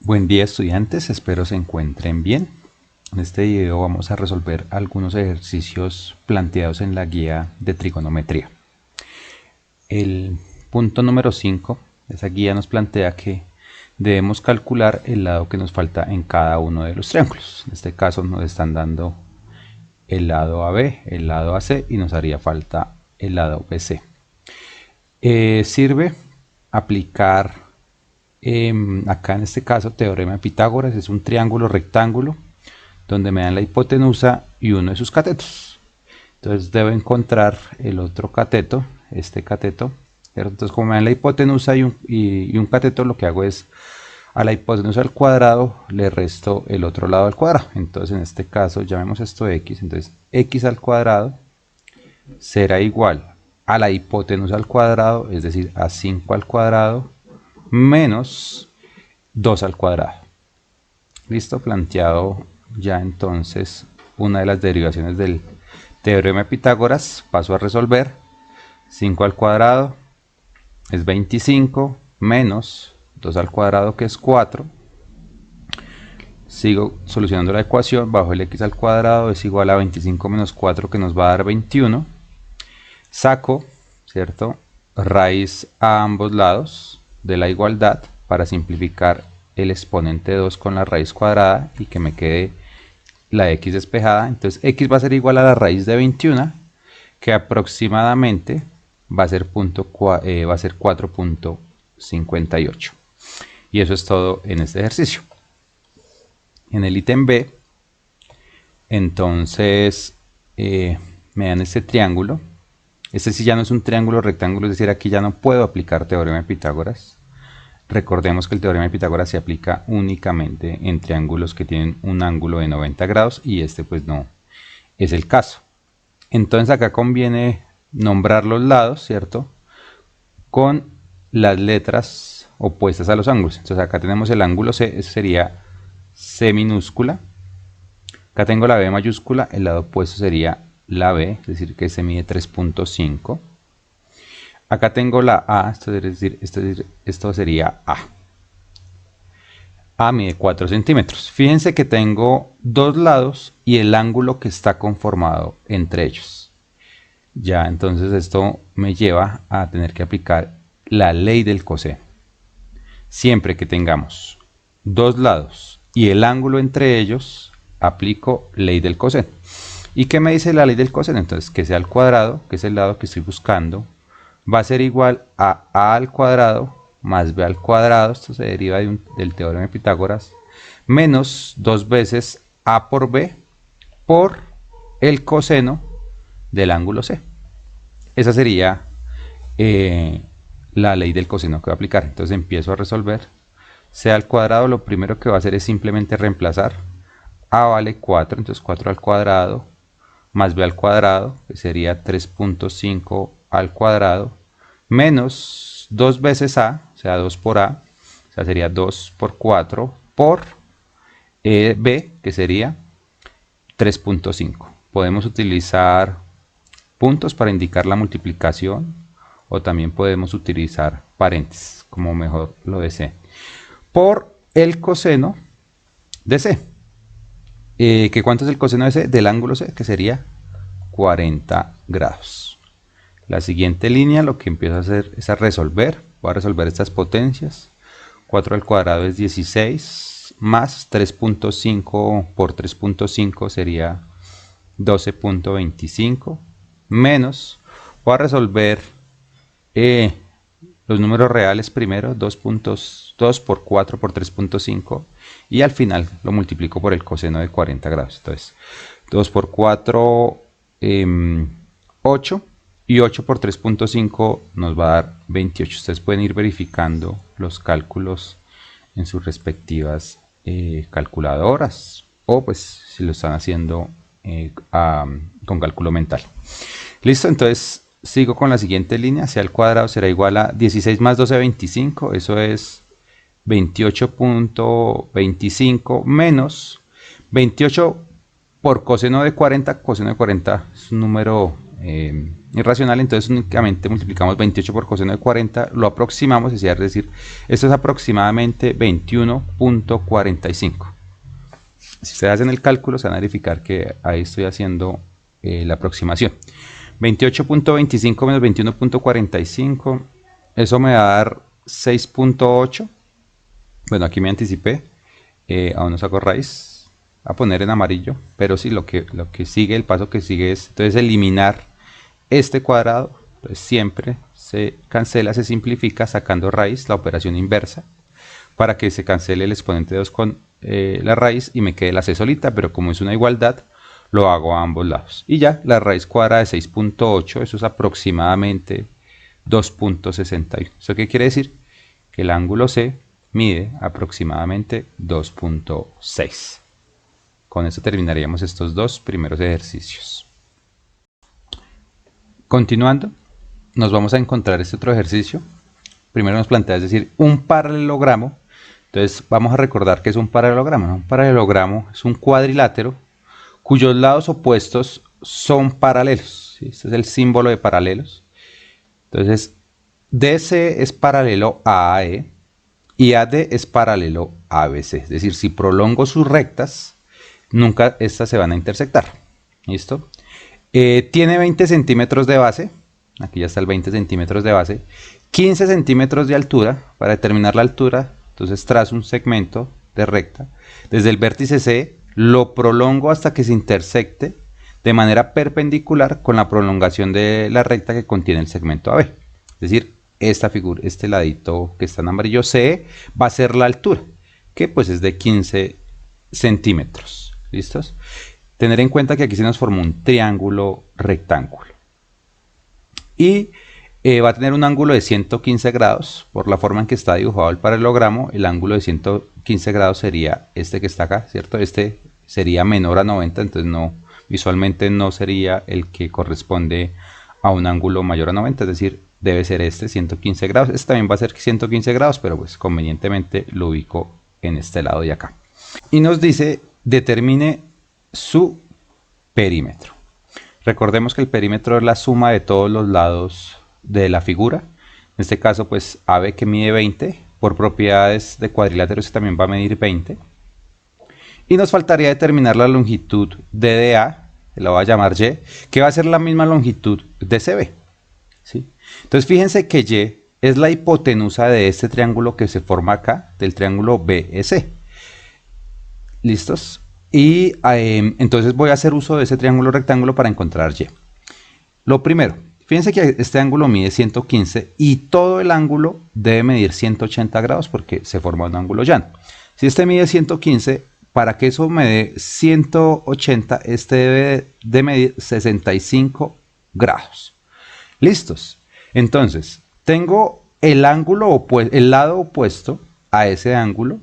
Buen día estudiantes, espero se encuentren bien. En este video vamos a resolver algunos ejercicios planteados en la guía de trigonometría. El punto número 5 de esa guía nos plantea que debemos calcular el lado que nos falta en cada uno de los triángulos. En este caso nos están dando el lado AB, el lado AC y nos haría falta el lado BC. Sirve aplicar acá en este caso teorema de Pitágoras. Es un triángulo rectángulo donde me dan la hipotenusa y uno de sus catetos. Entonces debo encontrar el otro cateto, este cateto, ¿cierto? Entonces como me dan la hipotenusa y un cateto, lo que hago es a la hipotenusa al cuadrado le resto el otro lado al cuadrado. Entonces en este caso llamemos esto x, entonces x al cuadrado será igual a la hipotenusa al cuadrado, es decir, a 5 al cuadrado menos 2 al cuadrado. Listo, planteado ya entonces una de las derivaciones del teorema de Pitágoras. Paso a resolver. 5 al cuadrado es 25 menos 2 al cuadrado, que es 4. Sigo solucionando la ecuación. Bajo el x al cuadrado es igual a 25 menos 4, que nos va a dar 21. Saco, ¿cierto?, raíz a ambos lados de la igualdad para simplificar el exponente 2 con la raíz cuadrada y que me quede la x despejada. Entonces x va a ser igual a la raíz de 21, que aproximadamente va a ser 4.58. Y eso es todo en este ejercicio. En el ítem B, entonces me dan este triángulo. Este sí ya no es un triángulo rectángulo, es decir, aquí ya no puedo aplicar teorema de Pitágoras. Recordemos que el teorema de Pitágoras se aplica únicamente en triángulos que tienen un ángulo de 90 grados y este pues no es el caso. Entonces acá conviene nombrar los lados, ¿cierto?, con las letras opuestas a los ángulos. Entonces acá tenemos el ángulo C, eso sería C minúscula. Acá tengo la B mayúscula, el lado opuesto sería la B, es decir, que se mide 3.5. Acá tengo la A, esto sería A. A mide 4 centímetros. Fíjense que tengo dos lados y el ángulo que está conformado entre ellos. Ya, entonces esto me lleva a tener que aplicar la ley del coseno. Siempre que tengamos dos lados y el ángulo entre ellos, aplico ley del coseno. ¿Y qué me dice la ley del coseno? Entonces, que sea al cuadrado, que es el lado que estoy buscando, va a ser igual a al cuadrado más b al cuadrado, esto se deriva del teorema de Pitágoras, menos 2 veces a por b por el coseno del ángulo C. Esa sería la ley del coseno que voy a aplicar. Entonces empiezo a resolver. C al cuadrado, lo primero que va a hacer es simplemente reemplazar. A vale 4, entonces 4 al cuadrado más b al cuadrado, que sería 3.5 al cuadrado, menos 2 veces a, o sea 2 por a, o sea sería 2 por 4 por b, que sería 3.5. Podemos utilizar puntos para indicar la multiplicación o también podemos utilizar paréntesis, como mejor lo deseen, por el coseno de C. ¿Que cuánto es el coseno de C? Del ángulo C, que sería 40 grados. La siguiente línea lo que empiezo a hacer es a resolver. Voy a resolver estas potencias. 4 al cuadrado es 16, más 3.5 por 3.5 sería 12.25, menos, voy a resolver los números reales primero, 2 por 4 por 3.5, y al final lo multiplico por el coseno de 40 grados. Entonces 2 por 4, 8, y 8 por 3.5 nos va a dar 28. Ustedes pueden ir verificando los cálculos en sus respectivas calculadoras, o pues si lo están haciendo con cálculo mental. Listo, entonces sigo con la siguiente línea. C al cuadrado será igual a 16 más 12, 25, eso es 28.25 menos 28 por coseno de 40. Coseno de 40 es un número irracional, entonces únicamente multiplicamos 28 por coseno de 40, lo aproximamos, es decir, esto es aproximadamente 21.45. Si ustedes hacen el cálculo, se van a verificar que ahí estoy haciendo la aproximación. 28.25 menos 21.45, eso me va a dar 6.8. Bueno, aquí me anticipé, aún no saco raíz, a poner en amarillo, pero sí, lo que sigue, el paso que sigue es entonces eliminar este cuadrado. Entonces siempre se cancela, se simplifica sacando raíz, la operación inversa, para que se cancele el exponente 2 con la raíz y me quede la c solita, pero como es una igualdad, lo hago a ambos lados. Y ya, la raíz cuadrada de 6.8, eso es aproximadamente 2.61. ¿Eso qué quiere decir? Que el ángulo C mide aproximadamente 2.6. Con eso terminaríamos estos dos primeros ejercicios. Continuando, nos vamos a encontrar este otro ejercicio. Primero nos plantea, es decir, un paralelogramo. Entonces vamos a recordar que es un paralelogramo, ¿no? Un paralelogramo es un cuadrilátero cuyos lados opuestos son paralelos, ¿sí? Este es el símbolo de paralelos. Entonces, DC es paralelo a AE y AD es paralelo a ABC. Es decir, si prolongo sus rectas, nunca estas se van a intersectar. ¿Listo? Tiene 20 centímetros de base. Aquí ya está el 20 centímetros de base. 15 centímetros de altura. Para determinar la altura, entonces trazo un segmento de recta. Desde el vértice C lo prolongo hasta que se intersecte de manera perpendicular con la prolongación de la recta que contiene el segmento AB. Es decir, esta figura, este ladito que está en amarillo C va a ser la altura, que pues es de 15 centímetros. ¿Listos? Tener en cuenta que aquí se nos formó un triángulo rectángulo. Y va a tener un ángulo de 115 grados. Por la forma en que está dibujado el paralelogramo, el ángulo de 115 grados sería este que está acá, ¿cierto? Este sería menor a 90, entonces no, visualmente no sería el que corresponde a un ángulo mayor a 90, es decir, debe ser este, 115 grados. Este también va a ser 115 grados, pero pues convenientemente lo ubico en este lado de acá. Y nos dice, determine su perímetro. Recordemos que el perímetro es la suma de todos los lados de la figura. En este caso, pues AB que mide 20, por propiedades de cuadriláteros también va a medir 20. Y nos faltaría determinar la longitud de DA, la voy a llamar Y, que va a ser la misma longitud de CB. ¿Sí? Entonces fíjense que Y es la hipotenusa de este triángulo que se forma acá, del triángulo BEC. ¿Listos? Y entonces voy a hacer uso de ese triángulo rectángulo para encontrar Y. Lo primero, fíjense que este ángulo mide 115 y todo el ángulo debe medir 180 grados porque se forma un ángulo llano. Si este mide 115, para que eso me dé 180, este debe de medir 65 grados. ¿Listos? Entonces, tengo el lado opuesto a ese ángulo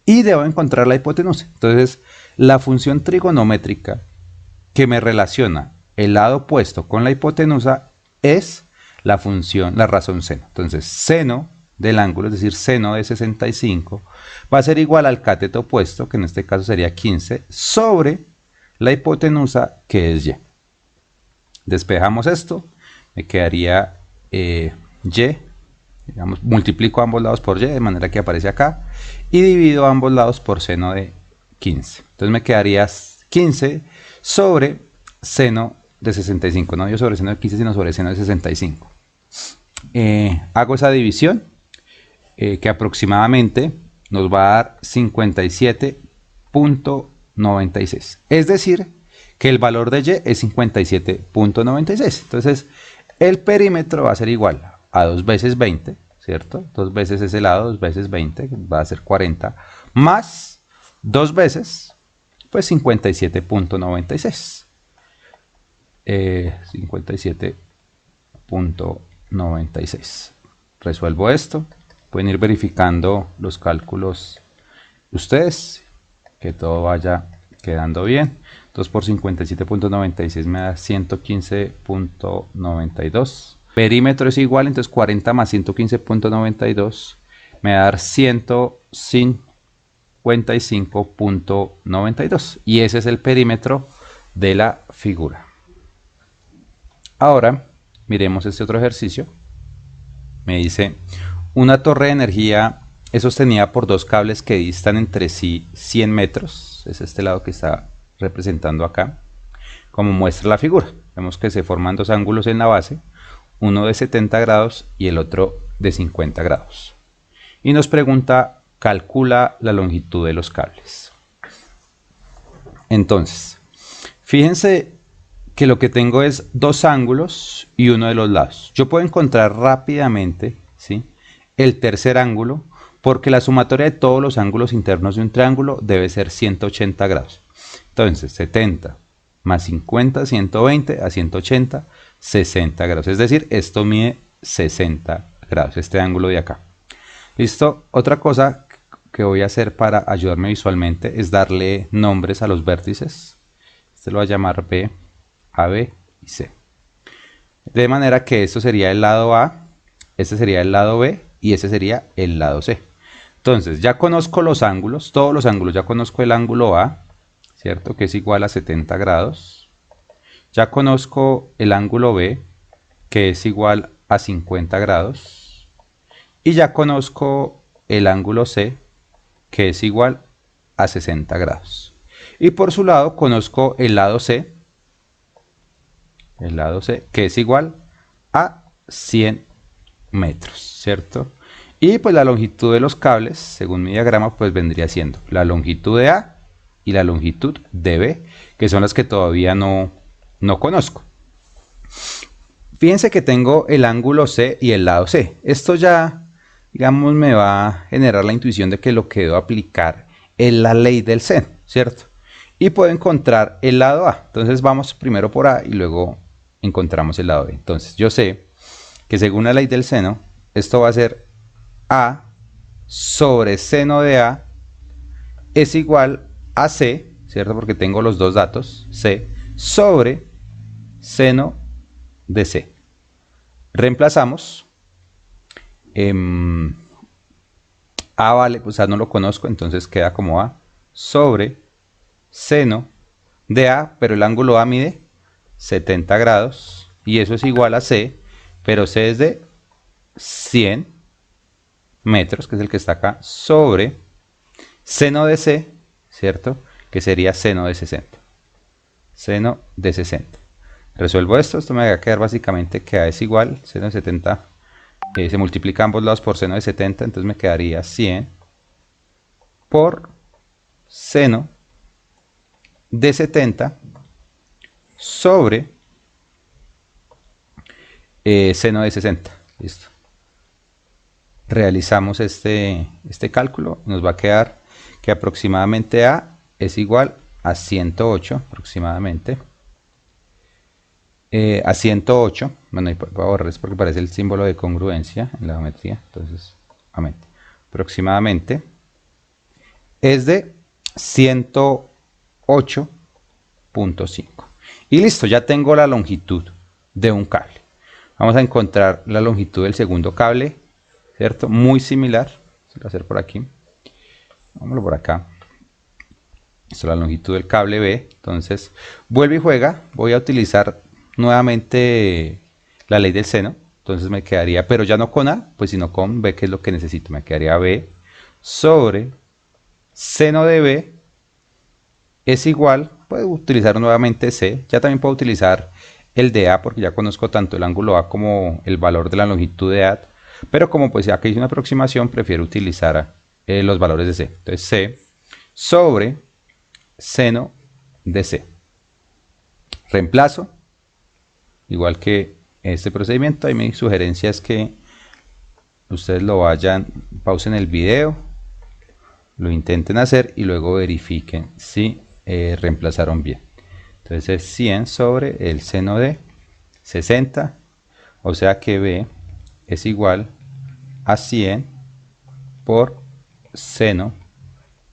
y debo encontrar la hipotenusa. Entonces, la función trigonométrica que me relaciona el lado opuesto con la hipotenusa es la razón seno. Entonces, seno del ángulo, es decir, seno de 65, va a ser igual al cateto opuesto, que en este caso sería 15, sobre la hipotenusa, que es Y. Despejamos esto, me quedaría Y, digamos, multiplico ambos lados por Y, de manera que aparece acá, y divido ambos lados por seno de 15. Entonces me quedaría 15 sobre seno de 65, no yo sobre seno de 15, sino sobre seno de 65. Hago esa división, que aproximadamente nos va a dar 57.96. Es decir, que el valor de Y es 57.96. Entonces, el perímetro va a ser igual a 2 veces 20, ¿cierto? 2 veces ese lado, 2 veces 20, va a ser 40, más 2 veces, pues 57.96. 57.96. Resuelvo esto. Pueden ir verificando los cálculos ustedes, que todo vaya quedando bien. 2 por 57.96 me da 115.92. Perímetro es igual, entonces 40 más 115.92 me va a dar 155.92. Y ese es el perímetro de la figura. Ahora miremos este otro ejercicio. Me dice, una torre de energía es sostenida por dos cables que distan entre sí 100 metros. Es este lado que está representando acá, como muestra la figura. Vemos que se forman dos ángulos en la base, uno de 70 grados y el otro de 50 grados. Y nos pregunta, calcula la longitud de los cables. Entonces, fíjense que lo que tengo es dos ángulos y uno de los lados. Yo puedo encontrar rápidamente, ¿sí?, el tercer ángulo, porque la sumatoria de todos los ángulos internos de un triángulo debe ser 180 grados. Entonces, 70 más 50, 120, a 180, 60 grados. Es decir, esto mide 60 grados, este ángulo de acá. ¿Listo? Otra cosa que voy a hacer para ayudarme visualmente es darle nombres a los vértices. Este lo voy a llamar B, AB y C. De manera que esto sería el lado A, este sería el lado B y ese sería el lado C. Entonces, ya conozco los ángulos, todos los ángulos. Ya conozco el ángulo A, ¿cierto?, que es igual a 70 grados. Ya conozco el ángulo B, que es igual a 50 grados. Y ya conozco el ángulo C, que es igual a 60 grados. Y por su lado conozco el lado C, que es igual a 100 metros, ¿cierto? Y pues la longitud de los cables, según mi diagrama, pues vendría siendo la longitud de A y la longitud de B, que son las que todavía no conozco. Fíjense que tengo el ángulo C y el lado C. Esto ya, digamos, me va a generar la intuición de que lo que debo aplicar es la ley del seno, ¿cierto? Y puedo encontrar el lado A. Entonces vamos primero por A y luego encontramos el lado B. Entonces yo sé que según la ley del seno, esto va a ser A sobre seno de A es igual a C, ¿cierto? Porque tengo los dos datos, C, sobre seno de C. Reemplazamos. A vale, pues A no lo conozco, entonces queda como A sobre seno de A, pero el ángulo A mide 70 grados y eso es igual a C, pero C es de 100 metros, que es el que está acá, sobre seno de C, ¿cierto?, que sería seno de 60. Seno de 60. Resuelvo esto me va a quedar básicamente que A es igual, seno de 70, se multiplica ambos lados por seno de 70, entonces me quedaría 100 por seno de 70 sobre seno de 60. Listo. Realizamos este cálculo, nos va a quedar que aproximadamente A es igual a 108 aproximadamente. A 108, bueno, voy a borrar esto porque parece el símbolo de congruencia en la geometría, entonces, aproximadamente es de 108.5. Y listo, ya tengo la longitud de un cable. Vamos a encontrar la longitud del segundo cable, ¿cierto? Muy similar. Se lo voy a hacer por aquí. Vámonos por acá. Esto es la longitud del cable B. Entonces, vuelve y juega. Voy a utilizar nuevamente la ley del seno. Entonces me quedaría, pero ya no con A, pues sino con B, que es lo que necesito. Me quedaría B sobre seno de B es igual, puedo utilizar nuevamente C. Ya también puedo utilizar el de A porque ya conozco tanto el ángulo A como el valor de la longitud de A. Pero como pues ya que hice una aproximación, prefiero utilizar los valores de C. Entonces C sobre seno de C. Reemplazo. Igual que este procedimiento, ahí mi sugerencia es que ustedes lo vayan, pausen el video, lo intenten hacer y luego verifiquen si reemplazaron bien. Entonces es 100 sobre el seno de 60, o sea que B es igual a 100 por seno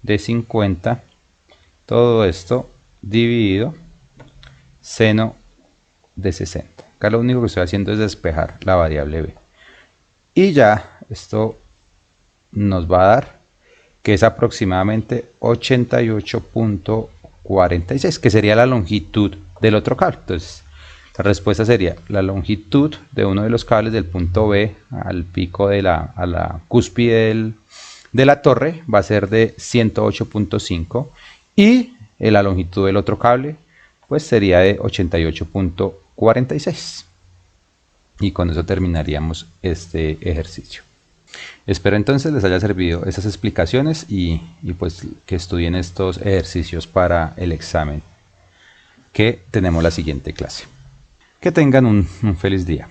de 50, todo esto dividido seno de 60. Acá lo único que estoy haciendo es despejar la variable B. Y ya esto nos va a dar que es aproximadamente 88.46, que sería la longitud del otro cable. Entonces, La respuesta sería la longitud de uno de los cables del punto B al pico de a la cúspide de la torre va a ser de 108.5 y la longitud del otro cable pues sería de 88.46. Y con eso terminaríamos este ejercicio. Espero entonces les haya servido esas explicaciones y pues que estudien estos ejercicios para el examen que tenemos la siguiente clase. Que tengan un feliz día.